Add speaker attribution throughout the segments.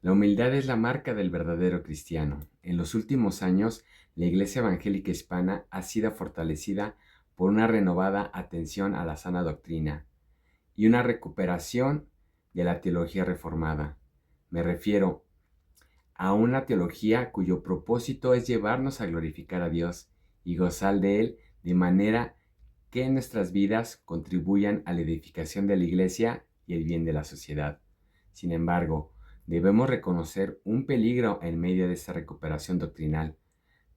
Speaker 1: La humildad es la marca del verdadero cristiano. En los últimos años, la Iglesia Evangélica Hispana ha sido fortalecida por una renovada atención a la sana doctrina y una recuperación de la teología reformada. Me refiero a una teología cuyo propósito es llevarnos a glorificar a Dios y gozar de Él de manera que nuestras vidas contribuyan a la edificación de la Iglesia y el bien de la sociedad. Sin embargo, debemos reconocer un peligro en medio de esta recuperación doctrinal.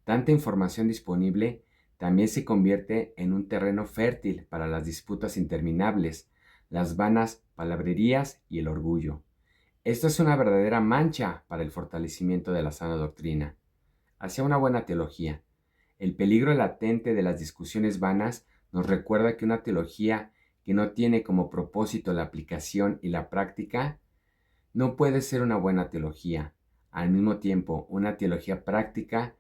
Speaker 1: Tanta información disponible también se convierte en un terreno fértil para las disputas interminables, las vanas palabrerías y el orgullo. Esto es una verdadera mancha para el fortalecimiento de la sana doctrina. Hacia una buena teología. El peligro latente de las discusiones vanas nos recuerda que una teología que no tiene como propósito la aplicación y la práctica no puede ser una buena teología. Al mismo tiempo, una teología práctica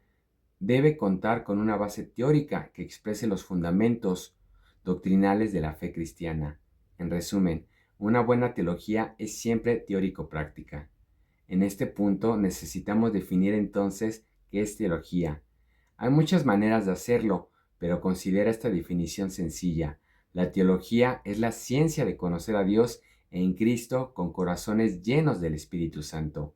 Speaker 1: debe contar con una base teórica que exprese los fundamentos doctrinales de la fe cristiana. En resumen, una buena teología es siempre teórico-práctica. En este punto necesitamos definir entonces qué es teología. Hay muchas maneras de hacerlo, pero considera esta definición sencilla. La teología es la ciencia de conocer a Dios en Cristo con corazones llenos del Espíritu Santo.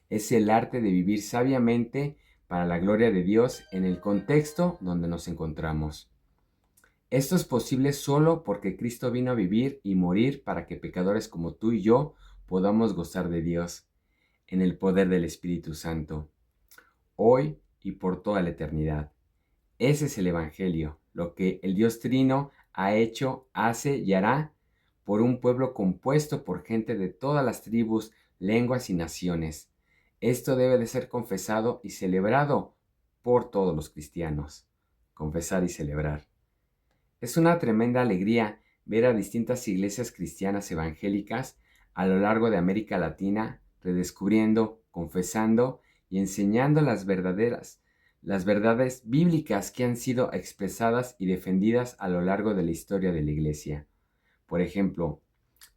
Speaker 1: Es el arte de vivir sabiamente para la gloria de Dios en el contexto donde nos encontramos. Esto es posible solo porque Cristo vino a vivir y morir para que pecadores como tú y yo podamos gozar de Dios en el poder del Espíritu Santo, hoy y por toda la eternidad. Ese es el Evangelio, lo que el Dios Trino ha hecho, hace y hará por un pueblo compuesto por gente de todas las tribus, lenguas y naciones. Esto debe de ser confesado y celebrado por todos los cristianos. Confesar y celebrar. Es una tremenda alegría ver a distintas iglesias cristianas evangélicas a lo largo de América Latina redescubriendo, confesando y enseñando las verdades bíblicas que han sido expresadas y defendidas a lo largo de la historia de la iglesia. Por ejemplo,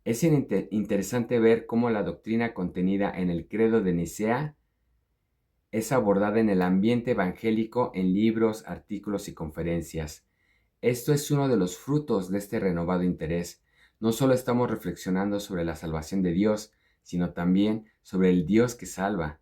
Speaker 1: es interesante ver cómo la doctrina contenida en el Credo de Nicea es abordada en el ambiente evangélico en libros, artículos y conferencias. Esto es uno de los frutos de este renovado interés. No solo estamos reflexionando sobre la salvación de Dios, sino también sobre el Dios que salva.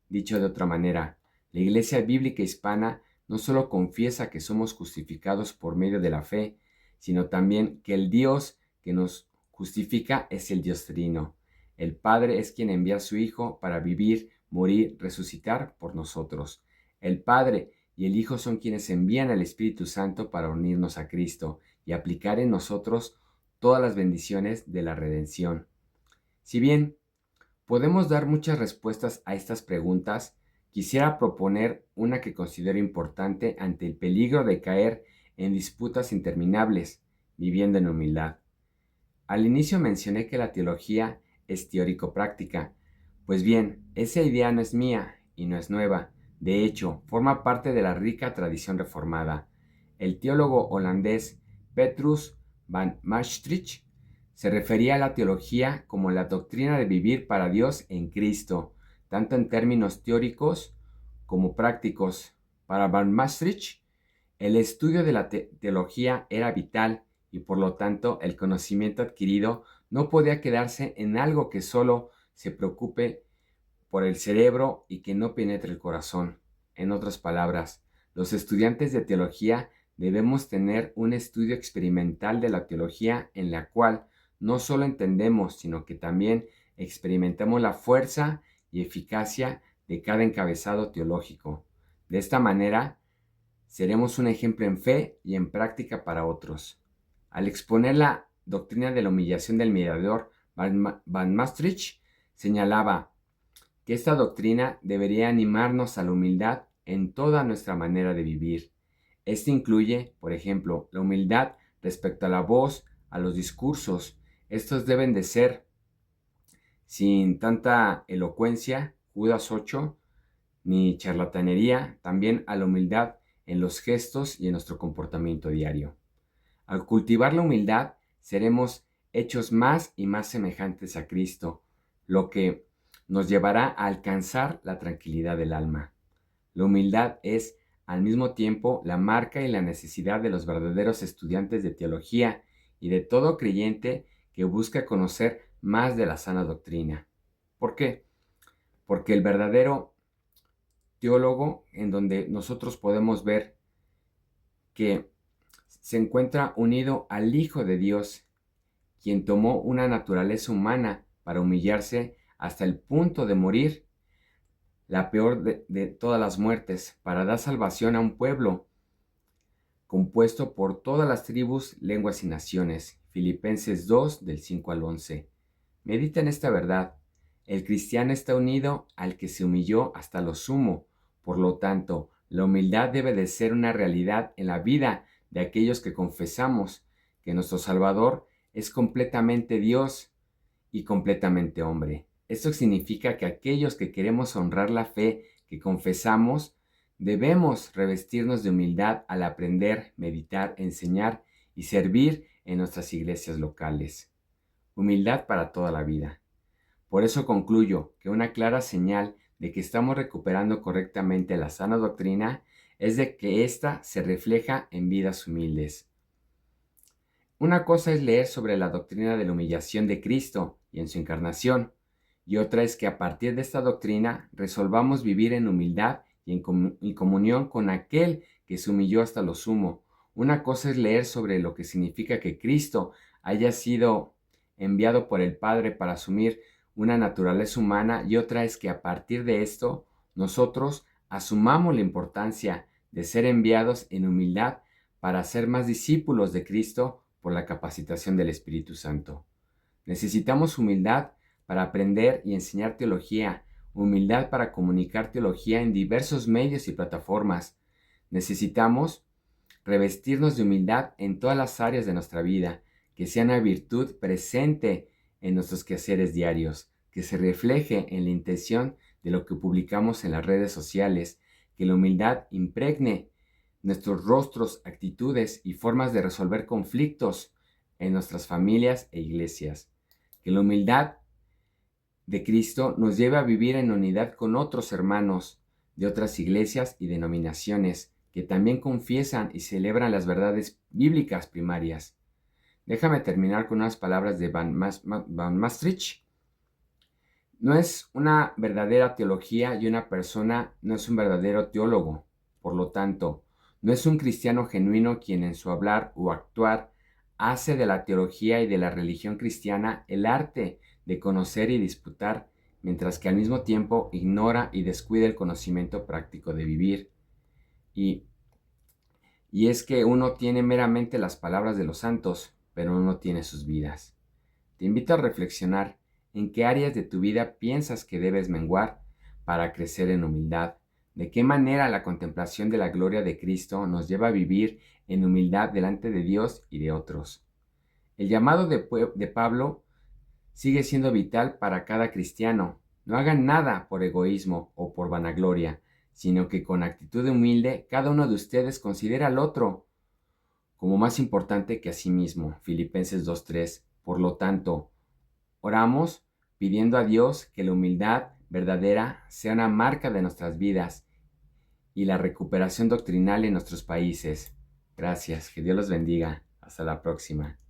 Speaker 1: Dicho de otra manera, la Iglesia Bíblica Hispana no solo confiesa que somos justificados por medio de la fe, sino también que el Dios que nos justifica es el Dios Trino. El Padre es quien envía a su Hijo para vivir, morir, resucitar por nosotros. El Padre y el Hijo son quienes envían al Espíritu Santo para unirnos a Cristo y aplicar en nosotros todas las bendiciones de la redención. Si bien podemos dar muchas respuestas a estas preguntas, quisiera proponer una que considero importante ante el peligro de caer en disputas interminables, viviendo en humildad. Al inicio mencioné que la teología es teórico-práctica. Pues bien, esa idea no es mía y no es nueva. De hecho, forma parte de la rica tradición reformada. El teólogo holandés Petrus van Maastricht se refería a la teología como la doctrina de vivir para Dios en Cristo, tanto en términos teóricos como prácticos. Para van Maastricht, el estudio de la teología era vital y por lo tanto el conocimiento adquirido no podía quedarse en algo que solo se preocupe por el cerebro y que no penetre el corazón. En otras palabras, los estudiantes de teología debemos tener un estudio experimental de la teología en la cual no solo entendemos, sino que también experimentamos la fuerza y eficacia de cada encabezado teológico. De esta manera, seremos un ejemplo en fe y en práctica para otros. Al exponer la doctrina de la humillación del mediador, Van Maastricht señalaba que esta doctrina debería animarnos a la humildad en toda nuestra manera de vivir. Esto incluye, por ejemplo, la humildad respecto a la voz, a los discursos. Estos deben de ser sin tanta elocuencia, Judas 8, ni charlatanería, también a la humildad en los gestos y en nuestro comportamiento diario. Al cultivar la humildad, seremos hechos más y más semejantes a Cristo, lo que nos llevará a alcanzar la tranquilidad del alma. La humildad es, al mismo tiempo, la marca y la necesidad de los verdaderos estudiantes de teología y de todo creyente que busca conocer más de la sana doctrina. ¿Por qué? Porque el verdadero teólogo, en donde nosotros podemos ver que se encuentra unido al Hijo de Dios, quien tomó una naturaleza humana para humillarse hasta el punto de morir, la peor de todas las muertes, para dar salvación a un pueblo compuesto por todas las tribus, lenguas y naciones. Filipenses 2, del 5 al 11. Medita en esta verdad. El cristiano está unido al que se humilló hasta lo sumo. Por lo tanto, la humildad debe de ser una realidad en la vida de aquellos que confesamos que nuestro Salvador es completamente Dios y completamente hombre. Esto significa que aquellos que queremos honrar la fe que confesamos, debemos revestirnos de humildad al aprender, meditar, enseñar y servir en nuestras iglesias locales. Humildad para toda la vida. Por eso concluyo que una clara señal de que estamos recuperando correctamente la sana doctrina es de que ésta se refleja en vidas humildes. Una cosa es leer sobre la doctrina de la humillación de Cristo y en su encarnación, y otra es que a partir de esta doctrina resolvamos vivir en humildad y en comunión con aquel que se humilló hasta lo sumo. Una cosa es leer sobre lo que significa que Cristo haya sido enviado por el Padre para asumir una naturaleza humana, y otra es que a partir de esto nosotros asumamos la importancia de ser enviados en humildad para ser más discípulos de Cristo por la capacitación del Espíritu Santo. Necesitamos humildad para aprender y enseñar teología, humildad para comunicar teología en diversos medios y plataformas. Necesitamos revestirnos de humildad en todas las áreas de nuestra vida, que sea una virtud presente en nuestros quehaceres diarios, que se refleje en la intención de lo que publicamos en las redes sociales, que la humildad impregne nuestros rostros, actitudes y formas de resolver conflictos en nuestras familias e iglesias. Que la humildad de Cristo nos lleve a vivir en unidad con otros hermanos de otras iglesias y denominaciones que también confiesan y celebran las verdades bíblicas primarias. Déjame terminar con unas palabras de Van Maastricht. No es una verdadera teología y una persona no es un verdadero teólogo. Por lo tanto, no es un cristiano genuino quien en su hablar o actuar hace de la teología y de la religión cristiana el arte de conocer y disputar, mientras que al mismo tiempo ignora y descuida el conocimiento práctico de vivir. Y es que uno tiene meramente las palabras de los santos, pero no tiene sus vidas. Te invito a reflexionar en qué áreas de tu vida piensas que debes menguar para crecer en humildad. De qué manera la contemplación de la gloria de Cristo nos lleva a vivir en humildad delante de Dios y de otros. El llamado de Pablo sigue siendo vital para cada cristiano. No hagan nada por egoísmo o por vanagloria, sino que con actitud humilde cada uno de ustedes considera al otro como más importante que a sí mismo. Filipenses 2:3. Por lo tanto, oramos pidiendo a Dios que la humildad verdadera sea una marca de nuestras vidas y la recuperación doctrinal en nuestros países. Gracias, que Dios los bendiga. Hasta la próxima.